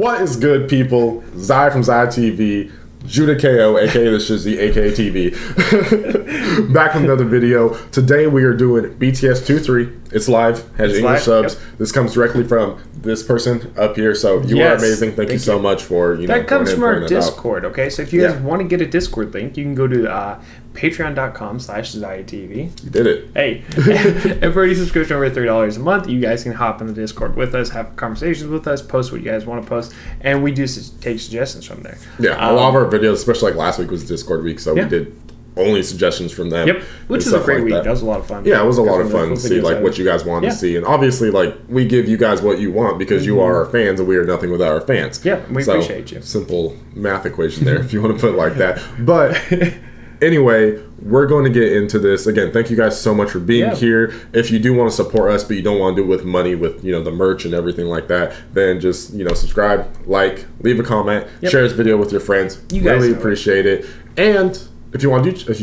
What is good, people? Ziah from Ziah TV, Judah KO, aka the Shizzy, aka TV. Back with another video. Today we are doing BTS 2-3. It's live, has English subs. Yep. This comes directly from this person up here. So you are amazing. Thank you so much for that comes from our Discord. Okay, so if you guys want to get a Discord link, you can go to patreon.com/ZiahTV. You did it. Hey, and for any subscription over $3 a month, you guys can hop in the Discord with us, have conversations with us, post what you guys want to post, and we do take suggestions from there. Yeah, a lot of our videos, especially like last week was Discord week, so we did only suggestions from them. Yep, which is a great week. That was a lot of fun. Yeah, it was a lot of fun to see like what you guys wanted to see, and obviously like we give you guys what you want because you are our fans, and we are nothing without our fans. Yeah, we appreciate you. Simple math equation there, if you want to put it like that. But anyway, we're going to get into this. Again, thank you guys so much for being here. If you do want to support us, but you don't want to do it with money, with the merch and everything like that, then just subscribe, like, leave a comment, share this video with your friends. You guys really appreciate it. And if you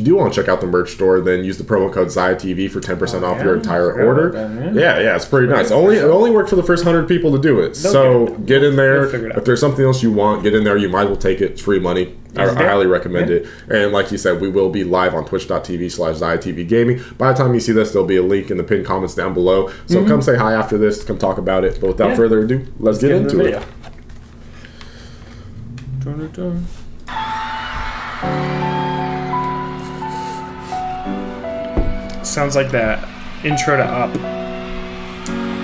do want to check out the merch store, then use the promo code ZiahTV for 10% off your entire order. Yeah, it's pretty nice. It only worked for the first 100 people to do it. So get in there. If there's something else you want, get in there. You might as well take it. It's free money. I highly recommend it. And like you said, we will be live on twitch.tv/ZiahTV Gaming. By the time you see this, there'll be a link in the pinned comments down below. So come say hi after this. Come talk about it. But without further ado, let's get into it. Sounds like that intro to Up.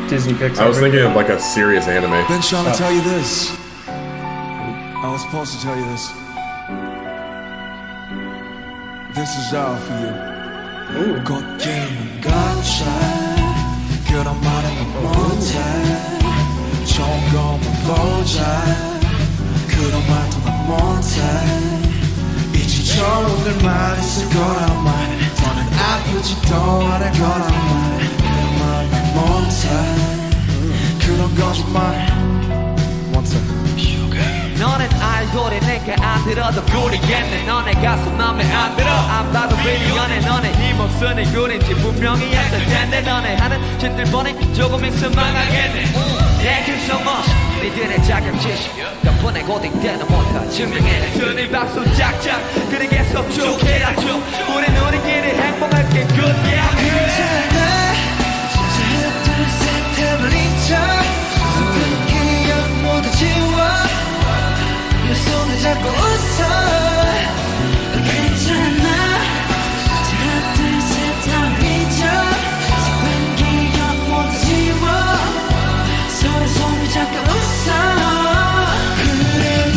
Disney Pixar. I was thinking of like a serious anime. Been trying to tell you this. I was supposed to tell you this. This is all for you. got 게임은 가짜 그런 말은 못해 좋은 것만 보자 그런 말도 난 못해 이제 좋은 일만 있을 거란 말 더는 아프지도 않을 거란 말 그런 말은 못해 그런 거짓말 못해 너는 알고리 내가 안 들어도 모르겠네 너네 가슴 맘에 안 들어 안 봐도 빌리언에 너네 힘없으니 그린지 분명히 했을 텐데 너네 하는 짓들 보니 조금 있으면 망하겠네 Thank you so much 니들의 자격지심 덕분에 고딩때는 못한 증명해 드는 박수 짝짝 그래 계속 쭉 해라 쭉 우린 우리끼리 행복할게 good yeah 괜찮아 진짜 둘셋 해버리자 슬픈 기억 모두 지워 내 손을 잡고 웃어 괜찮아 하나 둘셋 다 잊어 슬픈 기억 모두 지워 서로 손을 잡고 웃어 그래도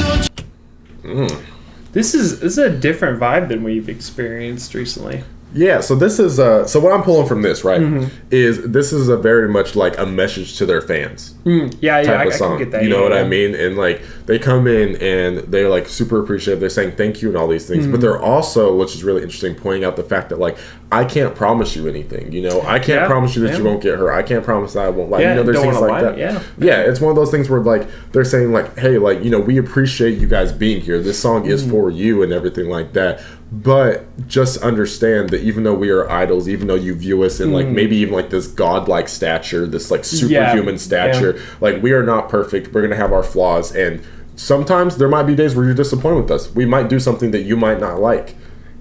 This is a different vibe than we've experienced recently. Yeah, so this is so what I'm pulling from this, right, is this is a very much like a message to their fans. I can get that. You know what I mean? And like they come in and they're like super appreciative. They're saying thank you and all these things, but they're also, which is really interesting, pointing out the fact that like I can't promise you anything. I can't promise you that you won't get hurt. I can't promise that I won't lie. There's things like that. Yeah, it's one of those things where like they're saying like, hey, like we appreciate you guys being here. This song is for you and everything like that. But just understand that even though we are idols, even though you view us in like maybe even like this godlike stature, this like superhuman stature, like we are not perfect. We're gonna have our flaws, and sometimes there might be days where you're disappointed with us. We might do something that you might not like.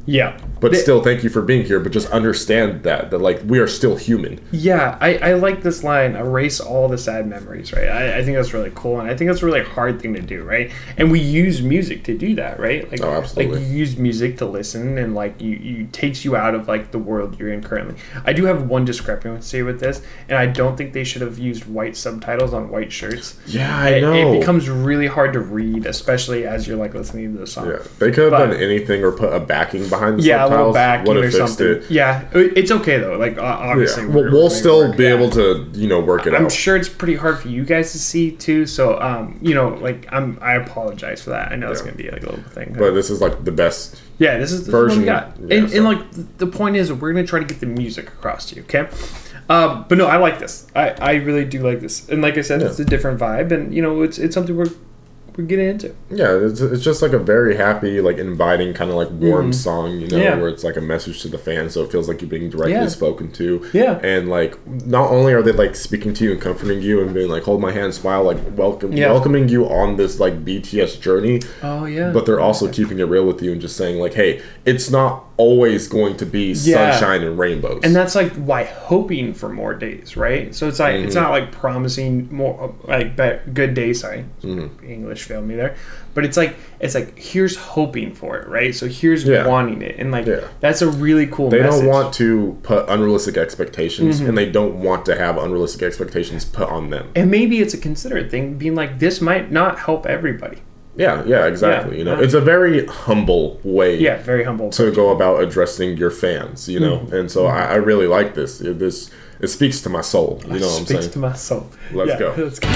Yeah. But still, thank you for being here. But just understand that like we are still human. Yeah, I like this line, erase all the sad memories, right? I think that's really cool. And I think that's a really hard thing to do, right? And we use music to do that, right? Like, absolutely. Like you use music to listen and like you takes you out of like the world you're in currently. I do have one discrepancy with this, and I don't think they should have used white subtitles on white shirts. Yeah, I know. It becomes really hard to read, especially as you're like listening to the song. Yeah, they could have done anything or put a backing behind the subtitles. A little backing or something. It. Yeah, it's okay though. Like obviously, we'll still be able to work it out. I'm sure it's pretty hard for you guys to see too. So like I apologize for that. I know it's gonna be like a little thing, but this is like the best. Yeah, this is the version we got. And like the point is, we're gonna try to get the music across to you. Okay. But no, I like this. I really do like this. And like I said, it's a different vibe, and it's something we we're getting into. Yeah, it's just like a very happy, like inviting, kind of like warm song, you know, where it's like a message to the fans, so it feels like you're being directly spoken to. Yeah. And like, not only are they like speaking to you and comforting you and being like, hold my hand, smile, like welcoming you on this like BTS journey. Oh yeah. But they're also keeping it real with you and just saying like, hey, it's not always going to be sunshine and rainbows. And that's like why hoping for more days, right? So it's like it's not like promising more like good days. Sorry, English failed me there. But it's like here's hoping for it, right? So here's wanting it, and like that's a really cool. They message. don't want to put unrealistic expectations, and they don't want to have unrealistic expectations put on them. And maybe it's a considerate thing, being like this might not help everybody. Yeah, exactly. You know, it's a very humble way. Yeah, very humble to go about addressing your fans. You know, and so I really like this. It speaks to my soul. You know what I'm saying? Speaks to my soul. Let's go. Let's go.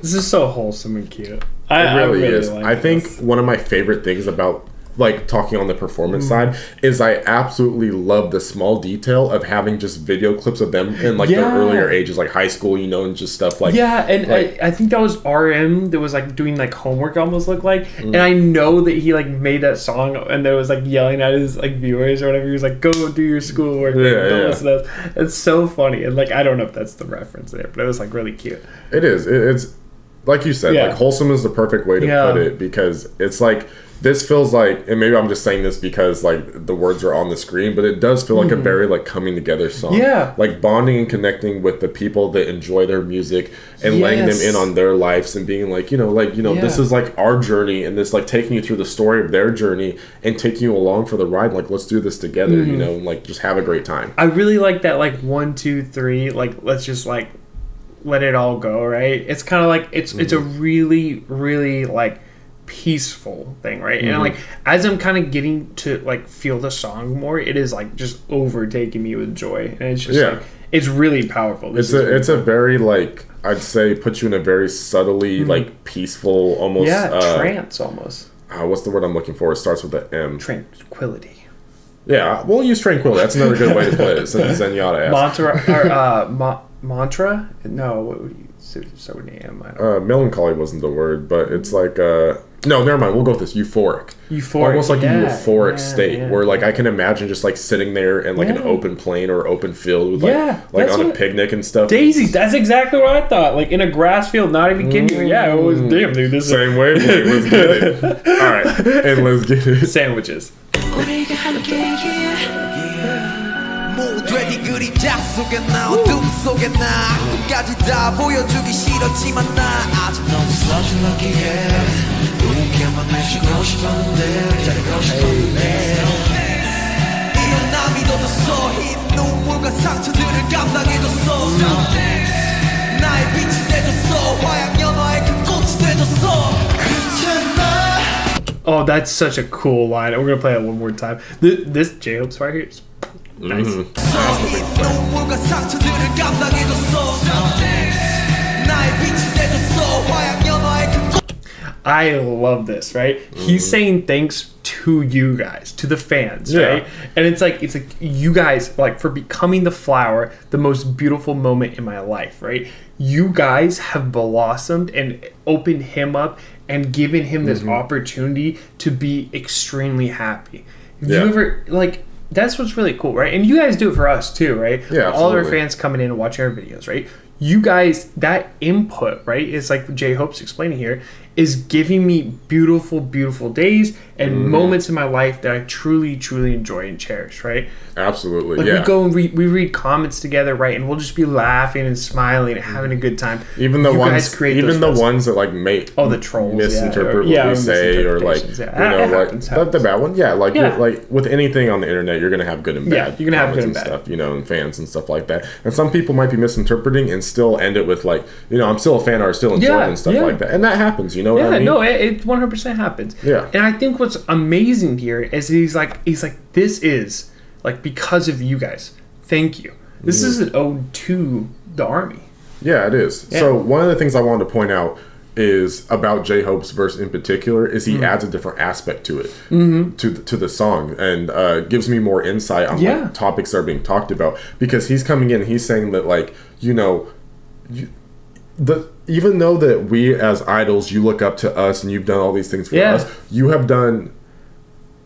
This is so wholesome and cute. It really is. Like I think one of my favorite things about like talking on the performance side is I absolutely love the small detail of having just video clips of them in like their earlier ages, like high school, you know, and just stuff like and like, I think that was RM that was like doing like homework almost looked like, and I know that he like made that song and there was like yelling at his like viewers or whatever. He was like, "Go do your schoolwork." Don't listen to us. It's so funny, and like I don't know if that's the reference there, but it was like really cute. It is. It's like you said, like wholesome is the perfect way to put it, because it's like this feels like, and maybe I'm just saying this because like the words are on the screen, but it does feel like a very like coming together song. Yeah, like bonding and connecting with the people that enjoy their music and letting them in on their lives and being like, this is like our journey, and this like taking you through the story of their journey and taking you along for the ride. Like, let's do this together, you know, and, like just have a great time. I really like that, like 1, 2, 3, like let's just like let it all go, right? It's kind of like it's a really, really like peaceful thing, right? And like as I'm kind of getting to like feel the song more, it is like just overtaking me with joy, and it's just like it's really powerful. It's a very like, I'd say, puts you in a very subtly like peaceful, almost trance almost. What's the word I'm looking for? It starts with the M. Tranquility. Yeah, we'll use tranquility. That's another good way to put it. Zenyatta asked. Mantra? No, what would you start with an M? Melancholy wasn't the word, but it's like no, never mind. We'll go with this. Euphoric. Almost like a euphoric state where like I can imagine just like sitting there in like an open plain or open field with like on a picnic and stuff. Daisies. That's exactly what I thought. Like in a grass field. Not even kidding you. Yeah, it was damn dude. This same way. Let's get it. All right, and let's get it. Sandwiches. 모두의 그림자 속에 나 어둠 속에 나 끝까지 다 보여주기 싫었지만 나 아직 너무 서툴렀기에 누군가만 내쉬고 싶었는데 기다리고 싶었는데 이런 나 믿어줬어 흰 눈물과 상처들을 감당해줬어 나의 빛이 돼줬어 화양연화의 그 꽃이 돼줬어 괜찮아. Oh, that's such a cool line. We're gonna play it one more time. This J-Hope's right here is nice. I love this, right? He's saying thanks to you guys, to the fans, right? And it's like you guys, like, for becoming the flower, the most beautiful moment in my life, right? You guys have blossomed and opened him up and given him this opportunity to be extremely happy. Have you ever, like, that's what's really cool, right? And you guys do it for us too, right? Yeah, all of our fans coming in and watching our videos, right? You guys, that input, right? It's like J-Hope's explaining here. is giving me beautiful, beautiful days and moments in my life that I truly, truly enjoy and cherish, right? Absolutely, like yeah. We go and we read comments together, right? And we'll just be laughing and smiling and having a good time. Even the ones that like make the trolls misinterpret what we say, or like you know, like the bad one, like like with anything on the internet, you're gonna have good and bad. Yeah, you're gonna have good and bad stuff, you know, and fans and stuff like that. And some people might be misinterpreting and still end it with like, you know, I'm still a fan or I still enjoy it and stuff like that. And that happens, you know what I mean? No, it 100% happens. Yeah. And I think what's amazing here is he's like, this is like because of you guys. Thank you. This is an ode to the Army. Yeah, it is. Yeah. So one of the things I wanted to point out is about J-Hope's verse in particular is he adds a different aspect to it, to the song, and gives me more insight on like topics that are being talked about, because he's coming in and he's saying that, like, you know, even though that we as idols, you look up to us and you've done all these things for us, you have done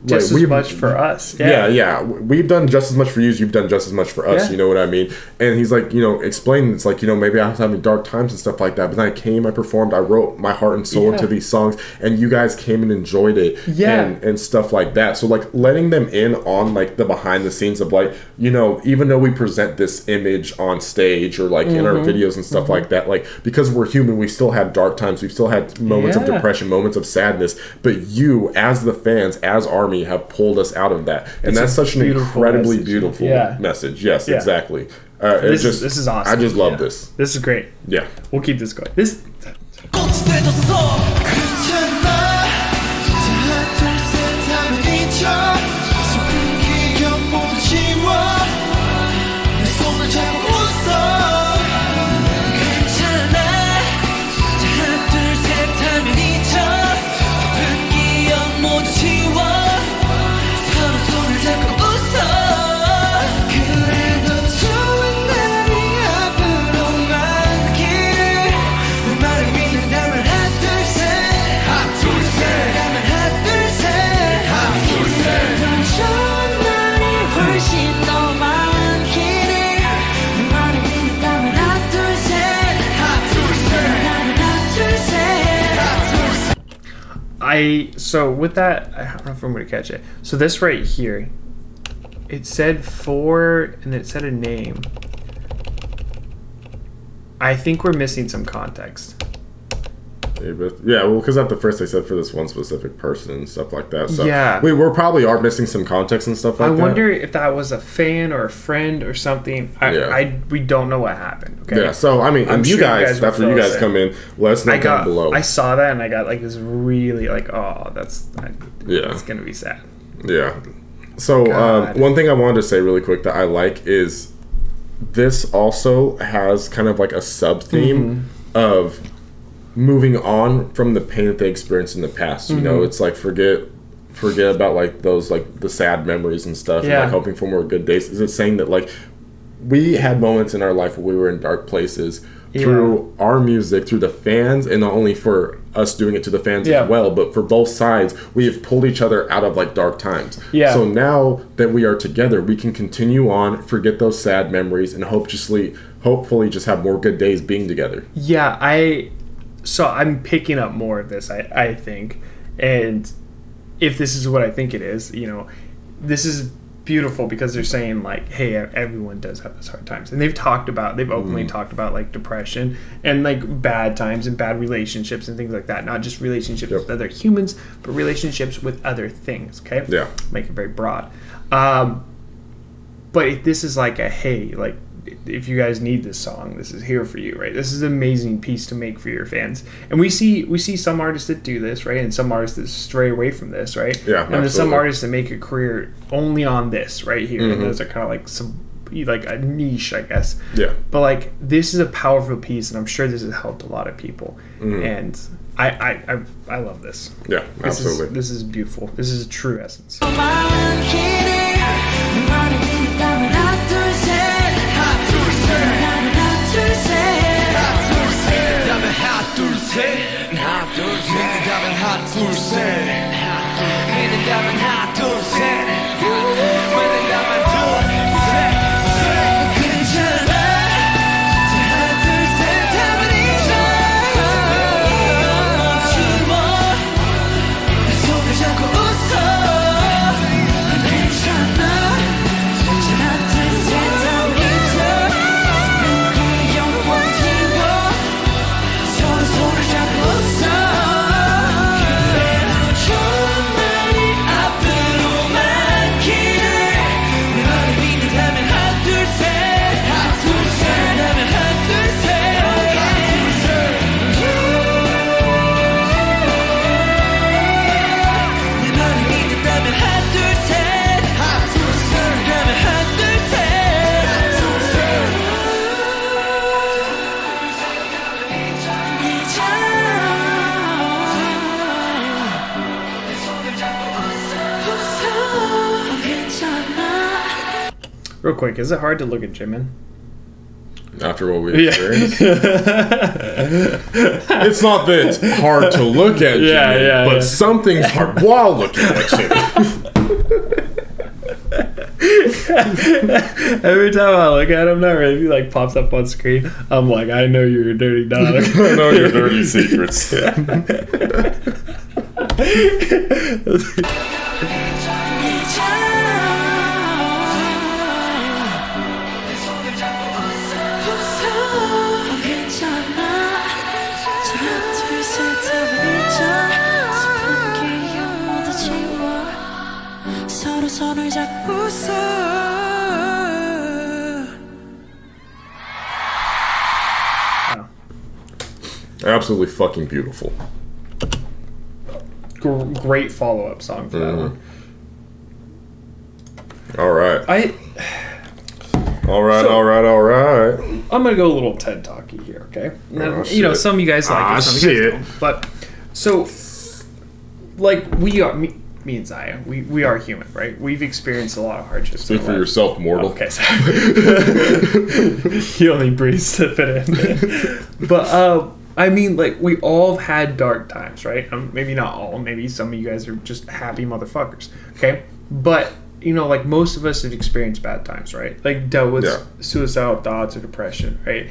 just as much for us. Yeah. We've done just as much for you as you've done just as much for us. You know what I mean? And he's like, you know, explaining, it's like, you know, maybe I was having dark times and stuff like that, but then I came, I performed, I wrote my heart and soul into these songs, and you guys came and enjoyed it, and stuff like that. So like letting them in on like the behind the scenes of, like, you know, even though we present this image on stage or like in our videos and stuff like that, like, because we're human, we still have dark times, we've still had moments of depression, moments of sadness, but you as the fans, as Army, have pulled us out of that, and that's such an incredibly beautiful message. Yes, exactly. This is awesome. I just love this. This is great. Yeah, we'll keep this going. This. So with that, I don't know if I'm going to catch it. So this right here, it said 4, and then it said a name. I think we're missing some context. Yeah, well, because at the first they said for this one specific person and stuff like that. So we probably are missing some context and stuff like that. I wonder if that was a fan or a friend or something. We don't know what happened. Okay. Yeah. So I mean, and you guys, that's where you guys come in. Let us know down below. I saw that and I got like this really like, oh, it's gonna be sad. Yeah. So one thing I wanted to say really quick that I like is this also has kind of like a sub theme of moving on from the pain that they experienced in the past. You know, it's like forget about like those, like the sad memories and stuff, and like hoping for more good days. Is it saying that like we had moments in our life where we were in dark places through our music, through the fans, and not only for us doing it to the fans as well, but for both sides, we have pulled each other out of like dark times. So now that we are together, we can continue on, forget those sad memories, and hopefully just have more good days being together. So I'm picking up more of this, I think, and if this is what I think it is, you know, this is beautiful because they're saying like, hey, everyone does have those hard times, and they've openly talked about like depression and like bad times and bad relationships and things like that, not just relationships with other humans, but relationships with other things. Okay, make it very broad. But if this is like a, hey, like, if you guys need this song, this is here for you, right? This is an amazing piece to make for your fans. And we see some artists that do this, right? And some artists that stray away from this, right? Yeah, and there's some artists that make a career only on this right here. And those are kind of like some, like a niche, I guess. Yeah. But like, this is a powerful piece, and I'm sure this has helped a lot of people. And I love this. Yeah, absolutely. This is beautiful. This is a true essence. quick, is it hard to look at Jimin? After what we experienced? It's not that it's hard to look at Jimin, but something's hard while looking at Jimin. Every time I look at him now, right, he like pops up on screen. I'm like, I know you're a dirty dog. I know your dirty secrets. 손을 잡고서 Absolutely fucking beautiful. Great follow-up song for that one. All right. All right. I'm gonna go a little TED Talky here, okay? Now, you know, some of you guys like it, some of you guys don't. But so, like, we are me and Ziah, we are human, right? We've experienced a lot of hardships. Speak for yourself, mortal. Okay, sorry. He only breathes to fit in. But I mean, like, we all have had dark times, right? Maybe not all. Maybe some of you guys are just happy motherfuckers, okay? But you know, like, most of us have experienced bad times, right? Like, dealt with suicidal thoughts or depression, right?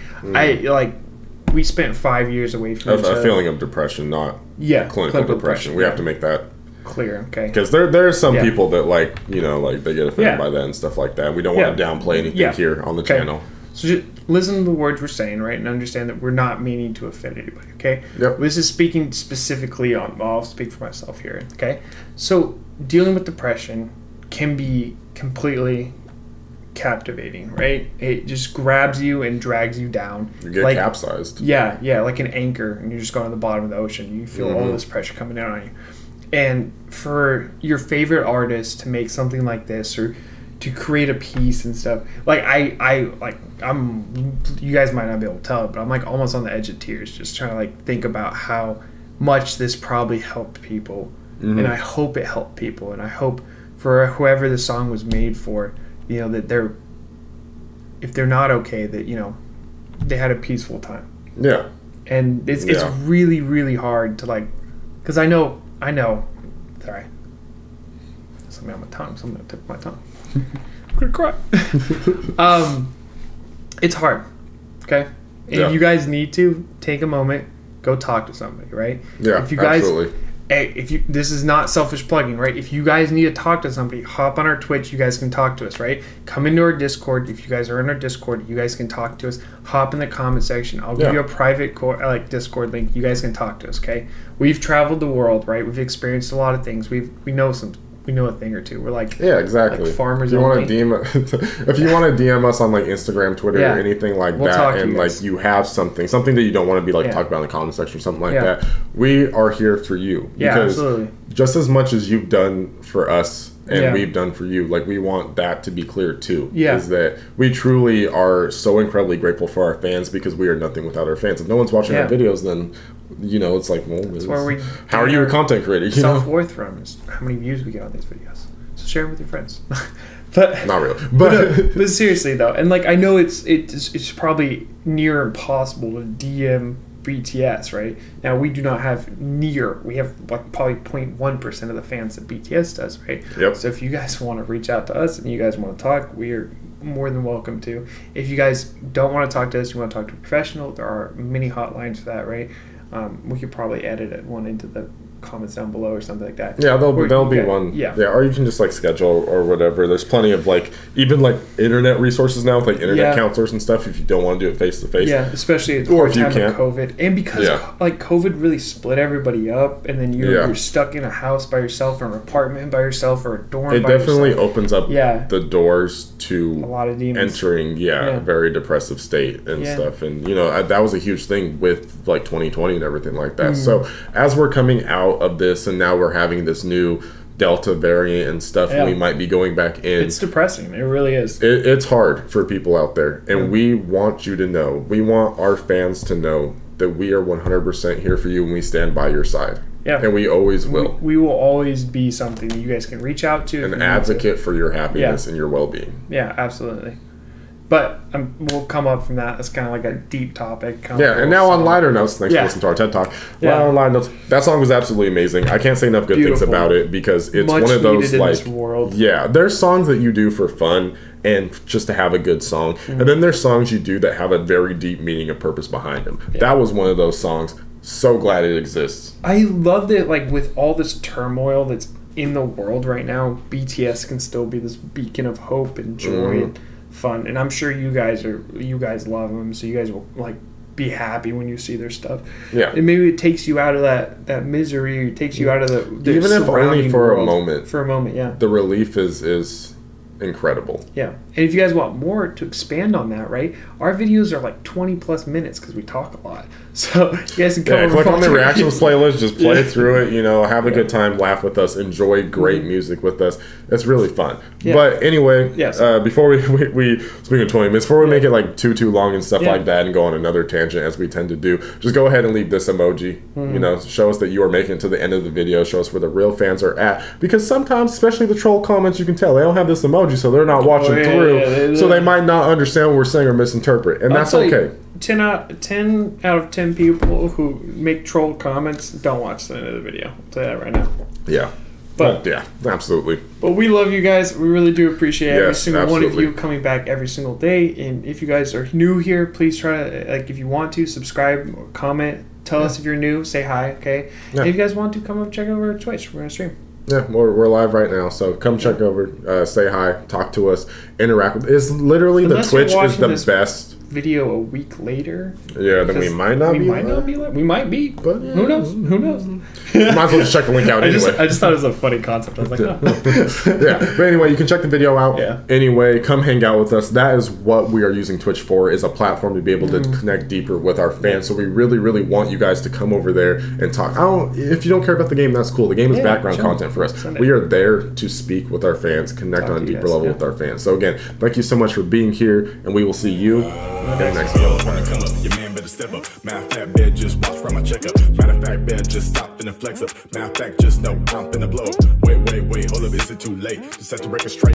We spent 5 years away from each other. A feeling of depression, not clinical depression. We have to make that clear, okay? Because there are some people that, like, you know, like, they get offended by that and stuff like that. We don't want to downplay anything here on the channel. So just listen to the words we're saying, right? And understand that we're not meaning to offend anybody, okay? Yep. This is speaking specifically on, I'll speak for myself here, okay? So dealing with depression can be completely captivating, right? It just grabs you and drags you down. You get like, capsized. Yeah, like an anchor, and you're just going to the bottom of the ocean. You feel all this pressure coming down on you. And for your favorite artist to make something like this, or to create a piece and stuff, like I'm, you guys might not be able to tell it, but I'm like almost on the edge of tears, just trying to like think about how much this probably helped people, and I hope it helped people, and I hope for whoever the song was made for, you know, that if they're not okay, that, you know, they had a peaceful time. Yeah. And it's really, really hard to, like, because I know, sorry, something on my tongue, something on the tip of my tongue. I'm gonna cry. It's hard, okay? And if you guys need to, take a moment, go talk to somebody, right? Yeah, if you guys, absolutely. Hey, this is not selfish plugging, right? If you guys need to talk to somebody, hop on our Twitch. You guys can talk to us, right? Come into our Discord. If you guys are in our Discord, you guys can talk to us. Hop in the comment section. I'll give you a private Discord link. You guys can talk to us, okay? We've traveled the world, right? We've experienced a lot of things. We know a thing or two. We're like exactly. Like farmers. If you want to DM, if you want to DM us on like Instagram, Twitter, or anything like that, and like you have something that you don't want to be like talked about in the comment section or something like that, we are here for you. Because absolutely. Just as much as you've done for us and we've done for you, like, we want that to be clear too. Is that we truly are so incredibly grateful for our fans, because we are nothing without our fans. If no one's watching our videos, then, you know, it's like, well, how are you a content creator? Self-worth from is how many views we get on these videos. So share them with your friends. But not really. But seriously though, and like, I know it's probably near impossible to DM BTS, right? Now we do not have we have like probably 0.1% of the fans that BTS does, right? Yep. So if you guys want to reach out to us and you guys want to talk, we are more than welcome to. If you guys don't want to talk to us, you want to talk to a professional, there are many hotlines for that, right? We could probably edit one into the comments down below or something like that. Yeah, there'll be one. Yeah, or you can just like schedule or whatever. There's plenty of like even like internet resources now with like internet counselors and stuff if you don't want to do it face to face. Yeah, especially at the time of COVID, and because like COVID really split everybody up, and then you're stuck in a house by yourself, or an apartment by yourself, or a dorm. It by definitely yourself. Opens up the doors to a lot of demons entering a very depressive state and stuff. And you know, that was a huge thing with like 2020 and everything like that. So as we're coming out of this, and now we're having this new Delta variant and stuff, we might be going back in. It's depressing. It really is. It's hard for people out there, and we want you to know, we want our fans to know that we are 100% here for you, and we stand by your side. Yeah. And we always will. We will always be something that you guys can reach out to. An advocate for your happiness and your well-being. Yeah, absolutely. But we'll come up from that. That's kind of like a deep topic. Yeah, and now on lighter notes, thanks for listening to our TED Talk. On lighter notes, that song was absolutely amazing. I can't say enough good things about it because it's one of those like, yeah, there's songs that you do for fun and just to have a good song, and then there's songs you do that have a very deep meaning and purpose behind them. That was one of those songs. So glad it exists. I loved it. Like with all this turmoil that's in the world right now, BTS can still be this beacon of hope and joy and fun. And I'm sure you guys love them, so you guys will like be happy when you see their stuff. Yeah. And maybe it takes you out of that misery. It takes you out of the even if only for world. a moment. For a moment, yeah. The relief is incredible. Yeah. And if you guys want more to expand on that, right? Our videos are like 20 plus minutes because we talk a lot. So you guys can come over, click on the reactions playlist, just play through it, have a good time, laugh with us, enjoy great music with us. It's really fun. But anyway, before we speaking of 20 minutes, before we make it like too long and stuff like that and go on another tangent as we tend to do, just go ahead and leave this emoji. Show us that you are making it to the end of the video. Show us where the real fans are at, because sometimes, especially the troll comments, you can tell they don't have this emoji, so they're not watching through, so they might not understand what we're saying or misinterpret, and that's okay. 10 out of 10 people who make troll comments don't watch the end of the video. I'll tell you that right now. Yeah. But yeah, absolutely. But we love you guys. We really do appreciate every single one of you coming back every single day. And if you guys are new here, please try to, like, if you want to, subscribe or comment. Tell us if you're new. Say hi, okay? Yeah. And if you guys want to, come up, check over Twitch. We're going to stream. Yeah, we're live right now, so come check over, say hi, talk to us, interact with. It's literally Unless the Twitch is the best. Video a week later. Yeah, then we might not be. We might be, but who knows? Who knows? You might as well just check the link out anyway. I just thought it was a funny concept. I was like, oh. Yeah, but anyway, you can check the video out. Yeah. Anyway, come hang out with us. That is what we are using Twitch for, is a platform to be able to connect deeper with our fans. So we really, really want you guys to come over there and talk. If you don't care about the game, that's cool. The game is background content for us. We are there to speak with our fans, connect on a deeper level with our fans. So again, thank you so much for being here, and we will see you in the next video. Your man better step up. Matter of fact, better just watch from my checkup. Matter of fact, better just stop and flex up. Matter of fact, just know I'm finna blow up. Wait, hold up, is it too late to set the record straight?